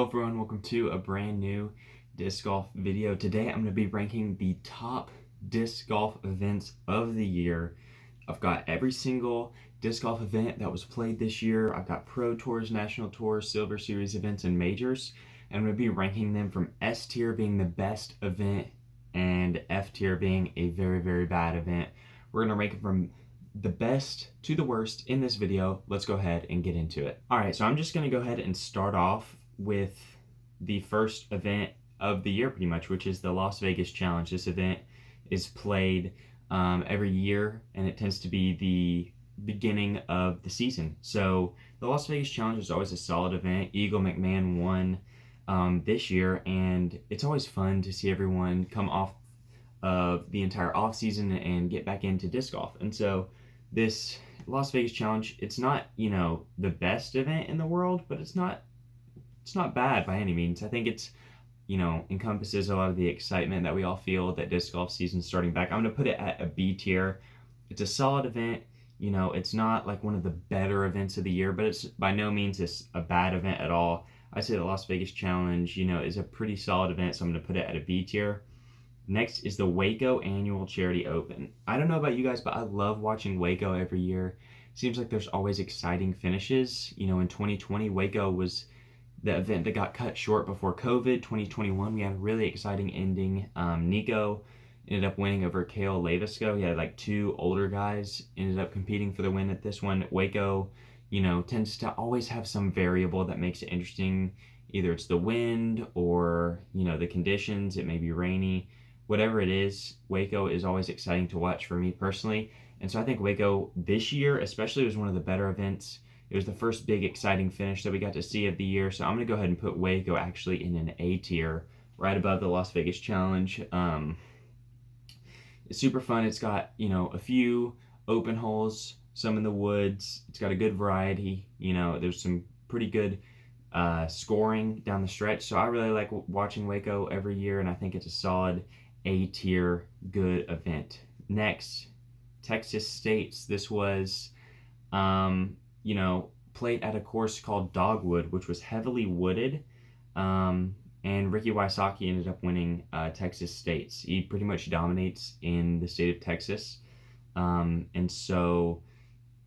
everyone, welcome to a brand new disc golf video. Today I'm going to be ranking the top disc golf events of the year. I've got every single disc golf event that was played this year. I've got Pro Tours, National Tours, Silver Series events, and Majors. And I'm going to be ranking them from S tier being the best event and F tier being a very, very bad event. We're going to rank them from the best to the worst in this video. Let's go ahead and get into it. All right, so I'm just going to go ahead and start off with the first event of the year pretty much, which is the Las Vegas Challenge. This event is played every year, and it tends to be the beginning of the season. So the Las Vegas Challenge is always a solid event. Eagle McMahon won this year, and it's always fun to see everyone come off of the entire off season and get back into disc golf. And so this Las Vegas Challenge, it's not, the best event in the world, but it's not bad by any means. I think it's, encompasses a lot of the excitement that we all feel that disc golf season's starting back. I'm going to put it at a B tier. It's a solid event. It's not like one of the better events of the year, but it's by no means a bad event at all. I say the Las Vegas Challenge, is a pretty solid event, so I'm going to put it at a B tier. Next is the Waco Annual Charity Open. I don't know about you guys, but I love watching Waco every year. Seems like there's always exciting finishes. In 2020, Waco was the event that got cut short before COVID. 2021, we had a really exciting ending. Nico ended up winning over Kale Lavisco. He had like two older guys ended up competing for the win at this one. Waco, tends to always have some variable that makes it interesting. Either it's the wind or, the conditions. It may be rainy. Whatever it is, Waco is always exciting to watch for me personally. And so I think Waco this year especially was one of the better events. It was the first big exciting finish that we got to see of the year. So I'm going to go ahead and put Waco actually in an A tier, right above the Las Vegas Challenge. It's super fun. It's got, a few open holes, some in the woods. It's got a good variety. There's some pretty good scoring down the stretch. So I really like watching Waco every year, and I think it's a solid A tier good event. Next, Texas States. This was, played at a course called Dogwood, which was heavily wooded. And Ricky Wysocki ended up winning Texas States. He pretty much dominates in the state of Texas. And so,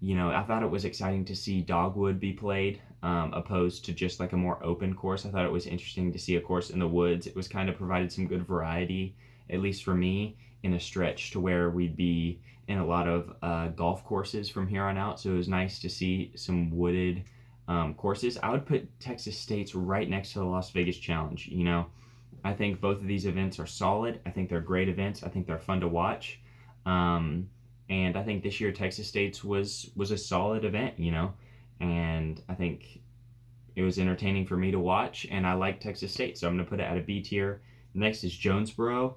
I thought it was exciting to see Dogwood be played opposed to just like a more open course. I thought it was interesting to see a course in the woods. It was kind of provided some good variety, at least for me, in a stretch to where we'd be in a lot of golf courses from here on out. So it was nice to see some wooded courses. I would put Texas State's right next to the Las Vegas Challenge. I think both of these events are solid. I think they're great events. I think they're fun to watch. And I think this year Texas State's was a solid event, and I think it was entertaining for me to watch, and I like Texas State, so I'm going to put it at a B tier. Next is Jonesborough.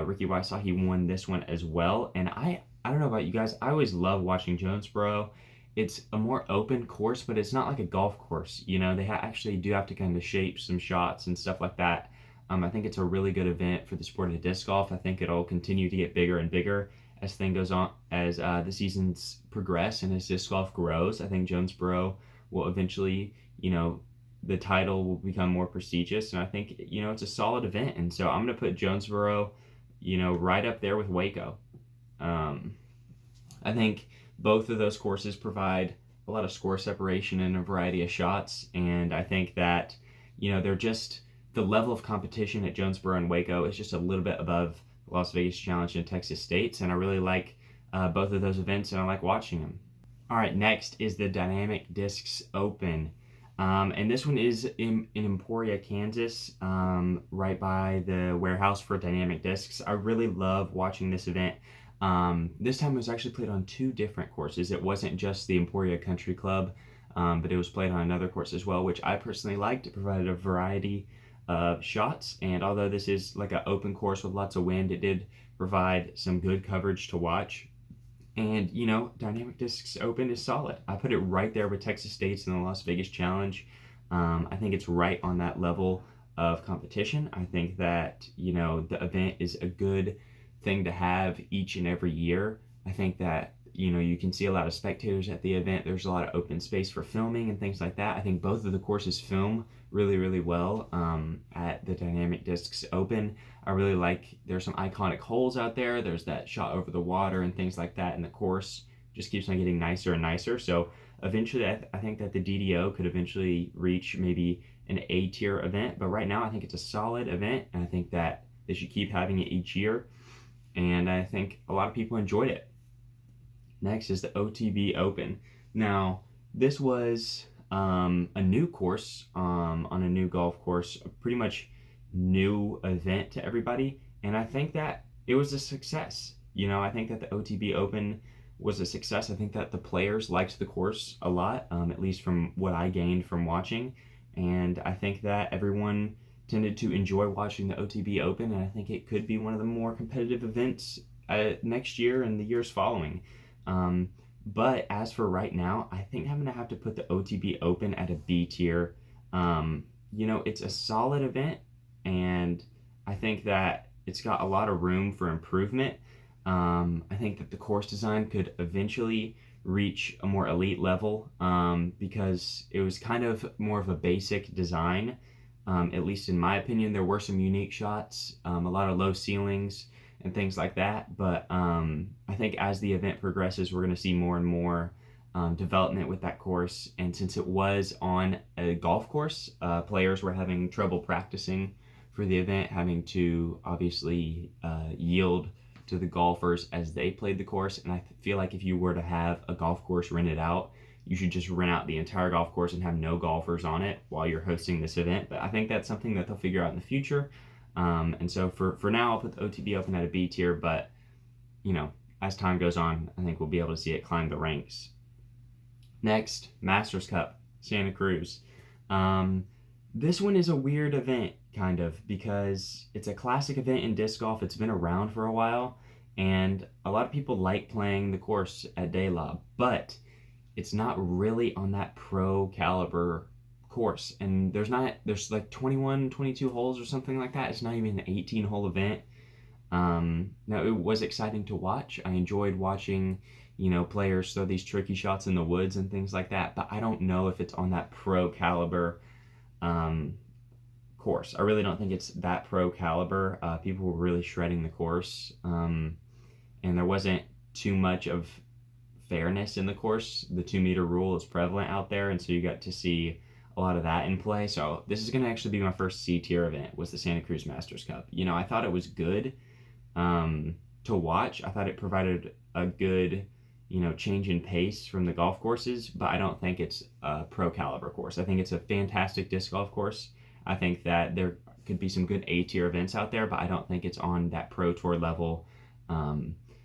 Ricky Wysocki won this one as well, and I don't know about you guys, I always love watching Jonesborough. It's a more open course, but it's not like a golf course. They actually do have to kind of shape some shots and stuff like that. I think it's a really good event for the sport of disc golf. I think it'll continue to get bigger and bigger as thing goes on, as the seasons progress and as disc golf grows. I think Jonesborough will eventually, the title will become more prestigious, and I think, it's a solid event. And so I'm going to put Jonesborough, right up there with Waco. I think both of those courses provide a lot of score separation and a variety of shots, and I think that, they're just, the level of competition at Jonesborough and Waco is just a little bit above Las Vegas Challenge and Texas State's, and I really like both of those events, and I like watching them. All right, next is the Dynamic Discs Open, and this one is in Emporia, Kansas, right by the warehouse for Dynamic Discs. I really love watching this event. This time it was actually played on two different courses. It wasn't just the Emporia Country Club, but it was played on another course as well, which I personally liked. It provided a variety of shots, and although this is like an open course with lots of wind, it did provide some good coverage to watch. And Dynamic Discs Open is solid. I put it right there with Texas State's and the Las Vegas Challenge. I think it's right on that level of competition. I think that the event is a good thing to have each and every year. I think that you can see a lot of spectators at the event. There's a lot of open space for filming and things like that. I think both of the courses film really, really well at the Dynamic Discs Open. I really like, there's some iconic holes out there. There's that shot over the water and things like that, and the course just keeps on getting nicer and nicer. So eventually, I think that the DDO could eventually reach maybe an A-tier event, but right now I think it's a solid event, and I think that they should keep having it each year, and I think a lot of people enjoyed it. Next is the OTB Open. Now, this was a new course on a new golf course, a pretty much new event to everybody, and I think that it was a success. I think that the OTB Open was a success. I think that the players liked the course a lot, at least from what I gained from watching, and I think that everyone tended to enjoy watching the OTB Open, and I think it could be one of the more competitive events next year and the years following. But as for right now, I think I'm going to have to put the OTB Open at a B tier. It's a solid event, and I think that it's got a lot of room for improvement. I think that the course design could eventually reach a more elite level because it was kind of more of a basic design. At least in my opinion, there were some unique shots, a lot of low ceilings and things like that. But I think as the event progresses, we're going to see more and more development with that course. And since it was on a golf course, players were having trouble practicing for the event, having to obviously yield to the golfers as they played the course. And I feel like if you were to have a golf course rented out, you should just rent out the entire golf course and have no golfers on it while you're hosting this event. But I think that's something that they'll figure out in the future. And so for now, I'll put the OTB Open at a B tier, but as time goes on, I think we'll be able to see it climb the ranks. Next, Masters Cup, Santa Cruz. This one is a weird event, kind of, because it's a classic event in disc golf. It's been around for a while, and a lot of people like playing the course at Delaware, but it's not really on that pro caliber course. And there's like 21, 22 holes or something like that. It's not even an 18-hole event. Now, it was exciting to watch. I enjoyed watching, players throw these tricky shots in the woods and things like that, but I don't know if it's on that pro caliber course. I really don't think it's that pro caliber. People were really shredding the course, and there wasn't too much of fairness in the course. The 2-meter rule is prevalent out there, and so you got to see a lot of that in play. So this is going to actually be my first C-tier event, was the Santa Cruz Masters Cup. I thought it was good to watch. I thought it provided a good change in pace from the golf courses, but I don't think it's a pro caliber course. I think it's a fantastic disc golf course. I think that there could be some good A-tier events out there, but I don't think it's on that pro tour level.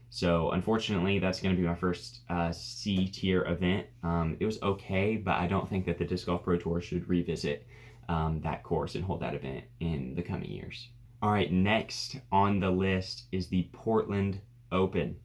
So unfortunately, that's going to be my first C-tier event. It was okay, but I don't think that the Disc Golf Pro Tour should revisit that course and hold that event in the coming years. All right, next on the list is the Portland Open.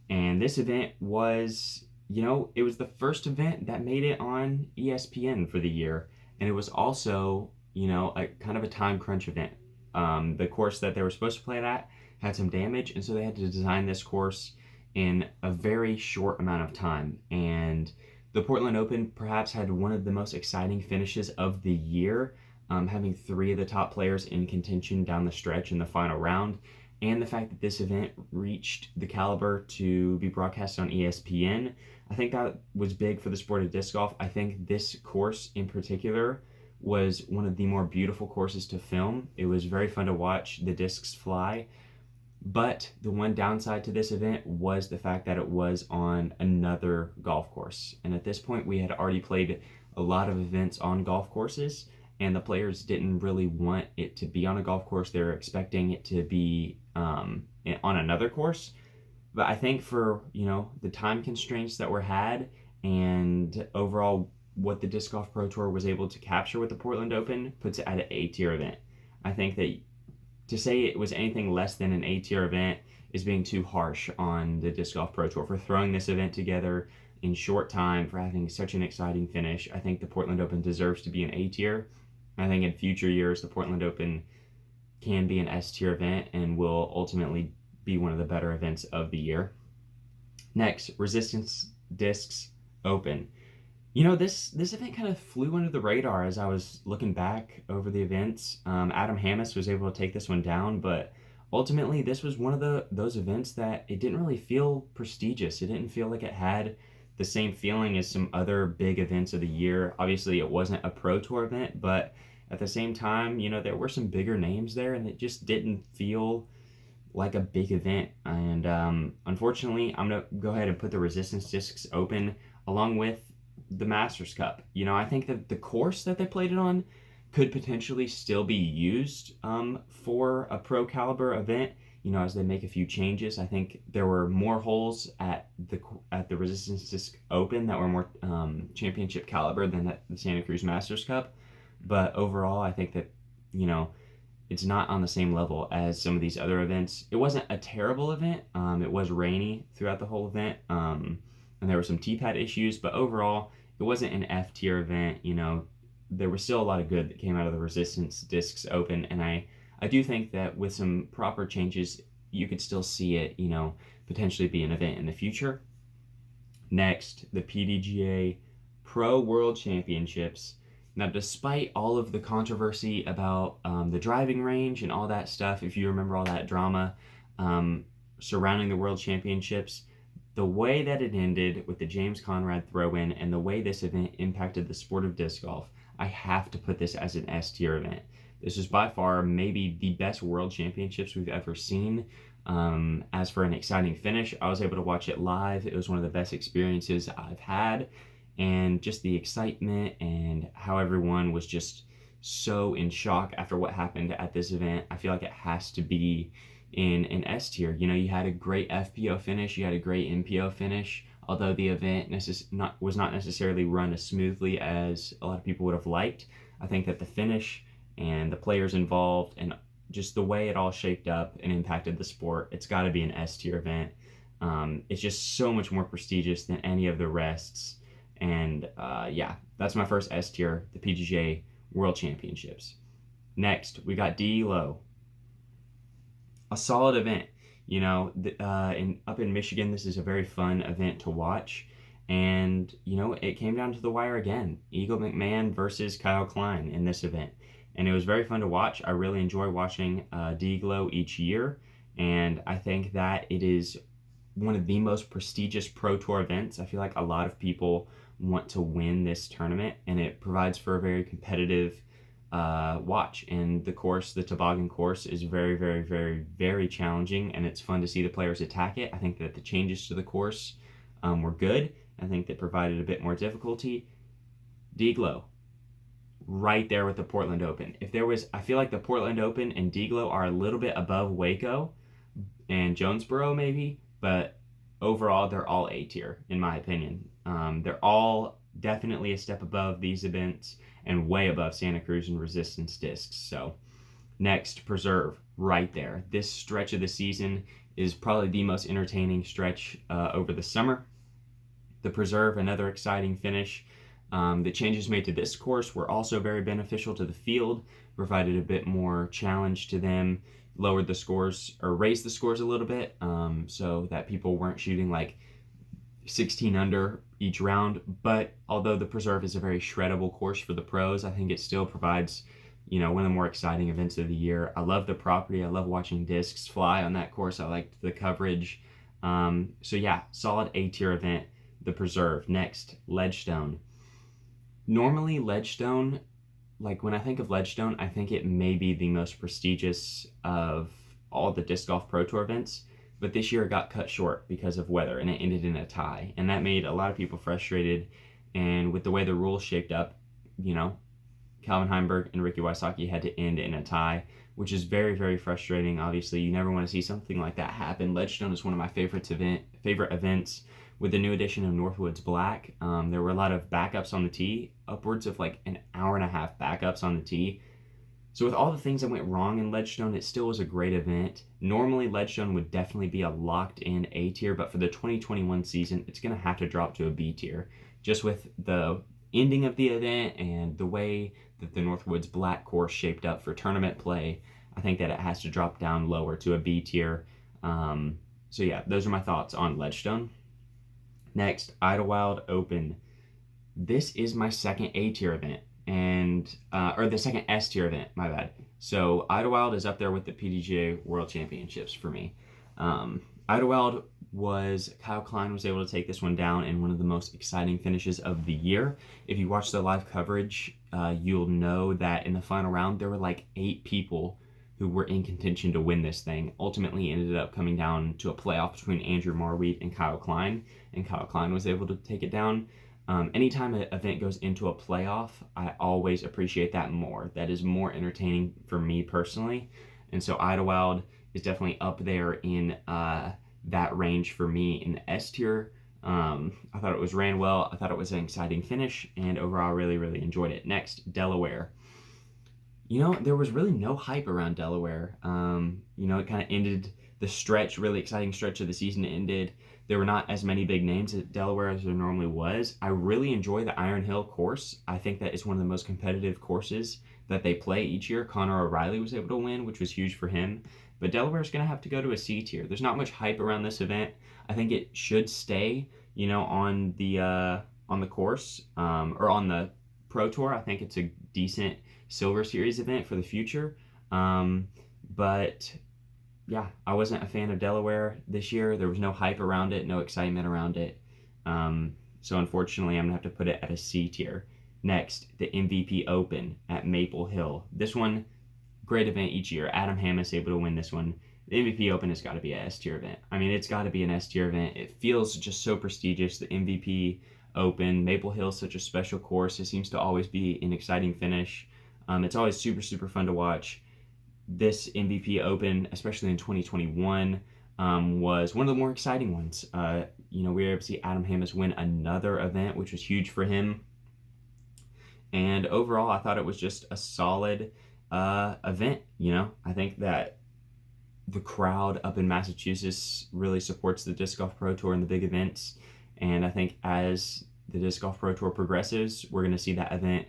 And this event was, it was the first event that made it on ESPN for the year. And it was also, a kind of a time crunch event. The course that they were supposed to play it at had some damage, and so they had to design this course in a very short amount of time. And the Portland Open perhaps had one of the most exciting finishes of the year, having 3 of the top players in contention down the stretch in the final round. And the fact that this event reached the caliber to be broadcast on ESPN, I think that was big for the sport of disc golf. I think this course in particular was one of the more beautiful courses to film. It was very fun to watch the discs fly. But the one downside to this event was the fact that it was on another golf course. And at this point, we had already played a lot of events on golf courses, and the players didn't really want it to be on a golf course. They were expecting it to be on another course. But I think for, the time constraints that were had and overall what the Disc Golf Pro Tour was able to capture with the Portland Open puts it at an A-tier event. I think that to say it was anything less than an A-tier event is being too harsh on the Disc Golf Pro Tour for throwing this event together in short time, for having such an exciting finish. I think the Portland Open deserves to be an A-tier. I think in future years, the Portland Open can be an S-tier event and will ultimately be one of the better events of the year. Next, Resistance Discs Open. You know, this event kind of flew under the radar as I was looking back over the events. Adam Hammis was able to take this one down, but ultimately this was one of those events that it didn't really feel prestigious. It didn't feel like it had the same feeling as some other big events of the year. Obviously, it wasn't a Pro Tour event, but at the same time, you know, there were some bigger names there, and it just didn't feel like a big event. And unfortunately, I'm going to go ahead and put the Resistance Discs Open along with the Masters Cup. You know, I think that the course that they played it on could potentially still be used for a pro caliber event. You know, as they make a few changes, I think there were more holes at the Resistance Disc Open that were more championship caliber than at the Santa Cruz Masters Cup. But overall, I think that, you know, it's not on the same level as some of these other events. It wasn't a terrible event. It was rainy throughout the whole event, and there were some T-pad issues, but overall, it wasn't an F-tier event. You know, there was still a lot of good that came out of the Resistance Discs Open, and I do think that with some proper changes, you could still see it, you know, potentially be an event in the future. Next, the Pdga Pro World Championships. Now, despite all of the controversy about the driving range and all that stuff, if you remember all that drama surrounding the World Championships, the way that it ended with the James Conrad throw-in and the way this event impacted the sport of disc golf, I have to put this as an S-tier event. This is by far maybe the best World Championships we've ever seen. As for an exciting finish, I was able to watch it live. It was one of the best experiences I've had. And just the excitement and how everyone was just so in shock after what happened at this event, I feel like it has to be in an S tier. You know, you had a great FPO finish, you had a great MPO finish, although the event was not necessarily run as smoothly as a lot of people would have liked. I think that the finish and the players involved and just the way it all shaped up and impacted the sport, it's got to be an S tier event. It's just so much more prestigious than any of the rests. And yeah, that's my first S tier, the PGA World Championships. Next, we got DLO. A solid event. You know, up in Michigan, this is a very fun event to watch. And, you know, it came down to the wire again. Eagle McMahon versus Kyle Klein in this event. And it was very fun to watch. I really enjoy watching DGLO each year. And I think that it is one of the most prestigious Pro Tour events. I feel like a lot of people want to win this tournament, and it provides for a very competitive watch. And the course, the toboggan course, is very, very, very, very challenging, and it's fun to see the players attack it. I think that the changes to the course were good. I think they provided a bit more difficulty. DGLO, right there with the Portland Open. I feel like the Portland Open and DGLO are a little bit above Waco and Jonesborough maybe, but overall they're all A tier in my opinion. They're all definitely a step above these events and way above Santa Cruz and Resistance Discs. So next, Preserve, right there. This stretch of the season is probably the most entertaining stretch over the summer. The Preserve, another exciting finish. The changes made to this course were also very beneficial to the field, provided a bit more challenge to them, lowered the scores or raised the scores a little bit so that people weren't shooting like 16 under each round. But although the Preserve is a very shreddable course for the pros, I think it still provides, you know, one of the more exciting events of the year. I love the property. I love watching discs fly on that course. I liked the coverage. So yeah, solid A tier event, the Preserve. Next, Ledgestone. Normally Ledgestone, like when I think of Ledgestone, I think it may be the most prestigious of all the Disc Golf Pro Tour events, but this year it got cut short because of weather and it ended in a tie, and that made a lot of people frustrated. And with the way the rules shaped up, you know, Calvin Heimberg and Ricky Wysocki had to end in a tie, which is very, very frustrating. Obviously, you never want to see something like that happen. Ledgestone is one of my favorite events. With the new addition of Northwoods Black, there were a lot of backups on the tee, upwards of like an hour and a half backups on the tee. So with all the things that went wrong in Ledgestone, it still was a great event. Normally, Ledgestone would definitely be a locked-in A tier, but for the 2021 season, it's going to have to drop to a B tier. Just with the ending of the event and the way that the Northwoods Black course shaped up for tournament play, I think that it has to drop down lower to a B tier. So yeah, those are my thoughts on Ledgestone. Next, Idlewild Open. This is my second A tier event, and or the second S tier event, my bad. So Idlewild is up there with the Pdga World Championships for me. Idlewild was, Kyle Klein was able to take this one down in one of the most exciting finishes of the year. If you watch the live coverage, you'll know that in the final round there were like 8 people who were in contention to win this thing. Ultimately ended up coming down to a playoff between Andrew Marweed and Kyle Klein was able to take it down. Anytime an event goes into a playoff, I always appreciate that more. That is more entertaining for me personally. And so Idlewild is definitely up there in that range for me in the S tier. I thought it ran well. I thought it was an exciting finish, and overall really, really enjoyed it. Next, Delaware. There was really no hype around Delaware. It kind of ended the stretch, really exciting stretch of the season ended. There were not as many big names at Delaware as there normally was. I really enjoy the Iron Hill course. I think that is one of the most competitive courses that they play each year. Connor O'Reilly was able to win, which was huge for him. But Delaware's going to have to go to a C tier. There's not much hype around this event. I think it should stay, on the course or on the Pro Tour. I think it's a decent Silver Series event for the future. But yeah, I wasn't a fan of Delaware this year. There was no hype around it, no excitement around it. So unfortunately, I'm going to have to put it at a C tier. Next, the MVP Open at Maple Hill. This one, great event each year. Adam Hammis able to win this one. The MVP Open has got to be an S tier event. I mean, it's got to be an S tier event. It feels just so prestigious. The MVP Open, Maple Hill is such a special course. It seems to always be an exciting finish. It's always super, super fun to watch. This MVP Open, especially in 2021, was one of the more exciting ones. We were able to see Adam Hammis win another event, which was huge for him. And overall, I thought it was just a solid event. I think that the crowd up in Massachusetts really supports the Disc Golf Pro Tour and the big events. And I think as the Disc Golf Pro Tour progresses, we're going to see that event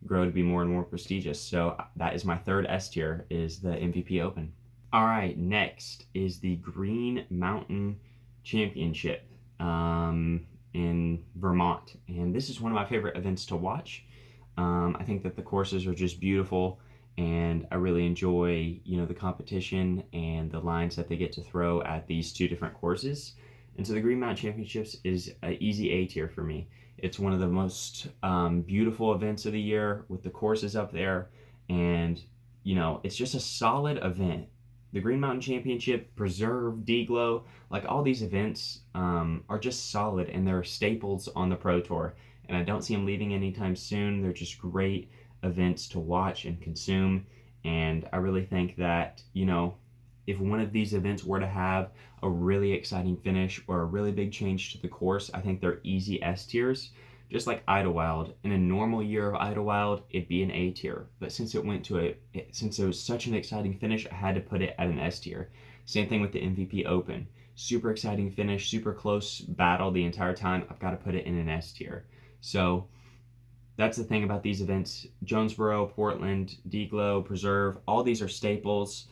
grow to be more and more prestigious. So that is my third S tier, is the MVP Open. All right, next is the Green Mountain Championship in Vermont. And this is one of my favorite events to watch. I think that the courses are just beautiful, and I really enjoy, the competition and the lines that they get to throw at these two different courses. And so the Green Mountain Championships is an easy A tier for me. It's one of the most beautiful events of the year with the courses up there, and it's just a solid event. The Green Mountain Championship, Preserve, D-Glow, like all these events are just solid, and they're staples on the Pro Tour. And I don't see them leaving anytime soon. They're just great events to watch and consume. And I really think that, if one of these events were to have a really exciting finish or a really big change to the course, I think they're easy S tiers. Just like Idlewild. In a normal year of Idlewild, it'd be an A tier. But since it was such an exciting finish, I had to put it at an S tier. Same thing with the MVP Open. Super exciting finish, super close battle the entire time. I've got to put it in an S tier. So that's the thing about these events. Jonesborough, Portland, D-Glow, Preserve, all these are staples.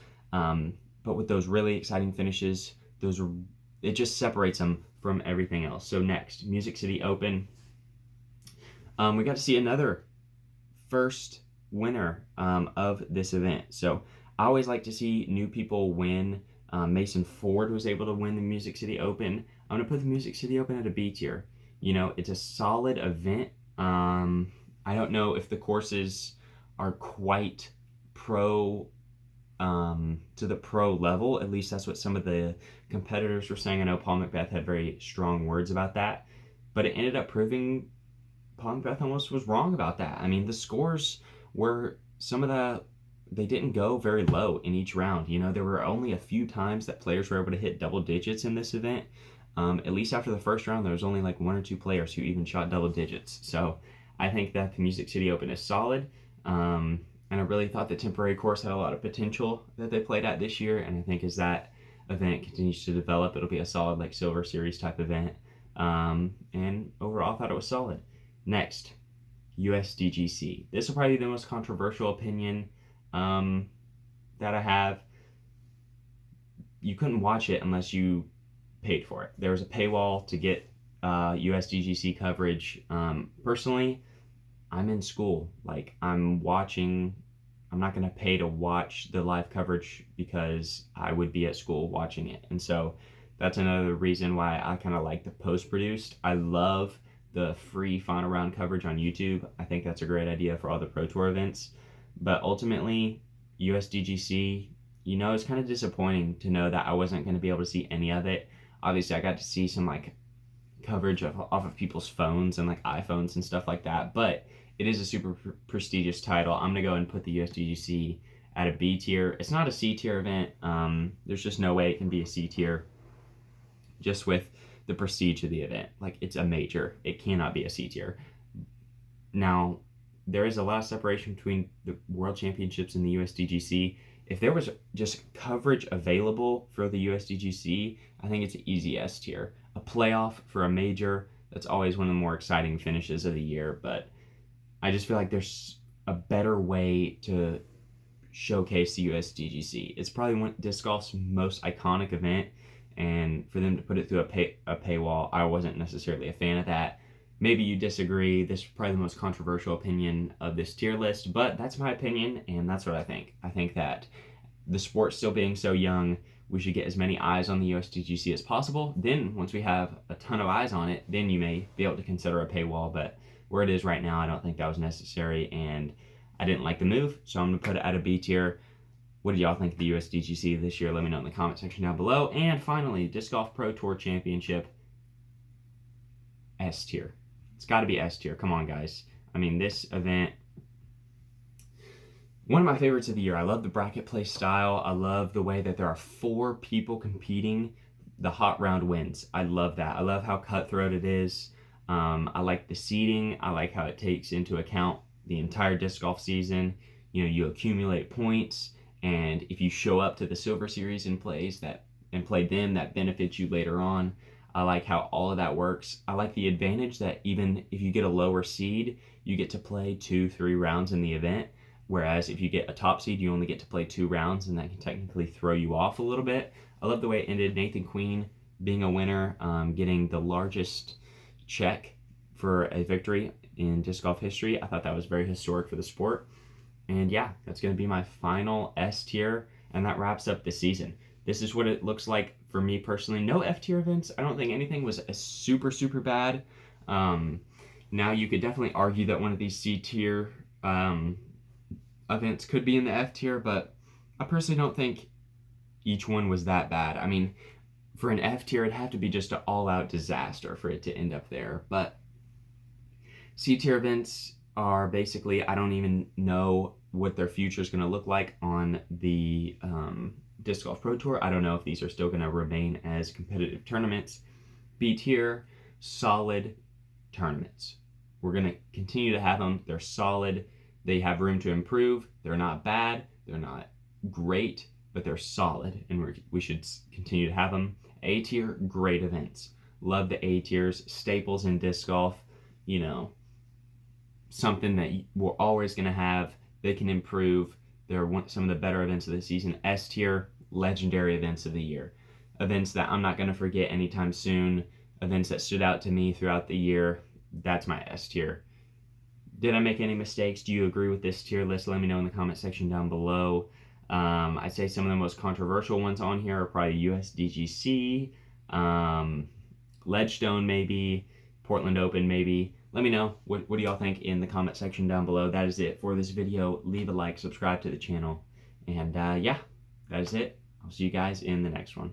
But with those really exciting finishes, it just separates them from everything else. So next, Music City Open. We got to see another first winner of this event. So I always like to see new people win. Mason Ford was able to win the Music City Open. I'm going to put the Music City Open at a B tier. It's a solid event. I don't know if the courses are quite pro to the pro level. At least that's what some of the competitors were saying. I know Paul Macbeth had very strong words about that, but it ended up proving Paul Macbeth almost was wrong about that. I mean, the scores were they didn't go very low in each round. There were only a few times that players were able to hit double digits in this event. At least after the first round, there was only like 1 or 2 players who even shot double digits. So I think that the Music City Open is solid. And I really thought the temporary course had a lot of potential that they played at this year. And I think as that event continues to develop, it'll be a solid like Silver Series type event. And overall, I thought it was solid. Next, Usdgc. This will probably be the most controversial opinion that I have. You couldn't watch it unless you paid for it. There was a paywall to get USDGC coverage. Personally, I'm in school. Like, I'm not going to pay to watch the live coverage because I would be at school watching it. And so that's another reason why I kind of like the post-produced. I love the free final round coverage on YouTube. I think that's a great idea for all the Pro Tour events. But ultimately, USDGC, it's kind of disappointing to know that I wasn't going to be able to see any of it. Obviously, I got to see some like coverage off of people's phones and like iPhones and stuff like that, but it is a super prestigious title. I'm gonna go and put the USDGC at a B tier. It's not a C tier event. There's just no way it can be a C tier just with the prestige of the event. Like, it's a major. It cannot be a C tier. Now, there is a lot of separation between the World Championships and the USDGC. If there was just coverage available for the USDGC, I think it's an easy S tier. A playoff for a major, that's always one of the more exciting finishes of the year, but I just feel like there's a better way to showcase the USDGC. It's probably disc golf's most iconic event, and for them to put it through a paywall, I wasn't necessarily a fan of that. Maybe you disagree. This is probably the most controversial opinion of this tier list, but that's my opinion, and that's what I think. I think that the sport still being so young, we should get as many eyes on the USDGC as possible. Then, once we have a ton of eyes on it, then you may be able to consider a paywall, but where it is right now, I don't think that was necessary, and I didn't like the move, so I'm going to put it at a B tier. What do y'all think of the USDGC this year? Let me know in the comment section down below. And finally, Disc Golf Pro Tour Championship, S tier. It's got to be S tier. Come on, guys. I mean, this event, one of my favorites of the year. I love the bracket play style. I love the way that there are 4 people competing. The hot round wins. I love that. I love how cutthroat it is. I like the seeding. I like how it takes into account the entire disc golf season. You accumulate points, and if you show up to the Silver Series and play them, that benefits you later on. I like how all of that works. I like the advantage that even if you get a lower seed, you get to play 2-3 rounds in the event. Whereas if you get a top seed, you only get to play 2 rounds, and that can technically throw you off a little bit. I love the way it ended. Nathan Queen being a winner, getting the largest check for a victory in disc golf history. I thought that was very historic for the sport. And yeah, that's going to be my final S tier, and that wraps up the season. This is what it looks like for me personally. No F tier events. I don't think anything was a super bad. Now you could definitely argue that one of these C tier events could be in the F tier, but I personally don't think each one was that bad. I mean, for an F tier, it'd have to be just an all-out disaster for it to end up there. But C tier events are basically, I don't even know what their future is going to look like on the Disc Golf Pro Tour. I don't know if these are still going to remain as competitive tournaments. B tier, solid tournaments. We're going to continue to have them. They're solid. They have room to improve. They're not bad. They're not great, but they're solid, and we should continue to have them. A tier, great events. Love the A tiers. Staples in disc golf. Something that we're always going to have. They can improve. They're some of the better events of the season. S tier, legendary events of the year. Events that I'm not going to forget anytime soon. Events that stood out to me throughout the year. That's my S tier. Did I make any mistakes? Do you agree with this tier list? Let me know in the comment section down below. I'd say some of the most controversial ones on here are probably USDGC, Ledgestone maybe, Portland Open maybe. Let me know. What do y'all think in the comment section down below. That is it for this video. Leave a like, subscribe to the channel. And yeah, that is it. I'll see you guys in the next one.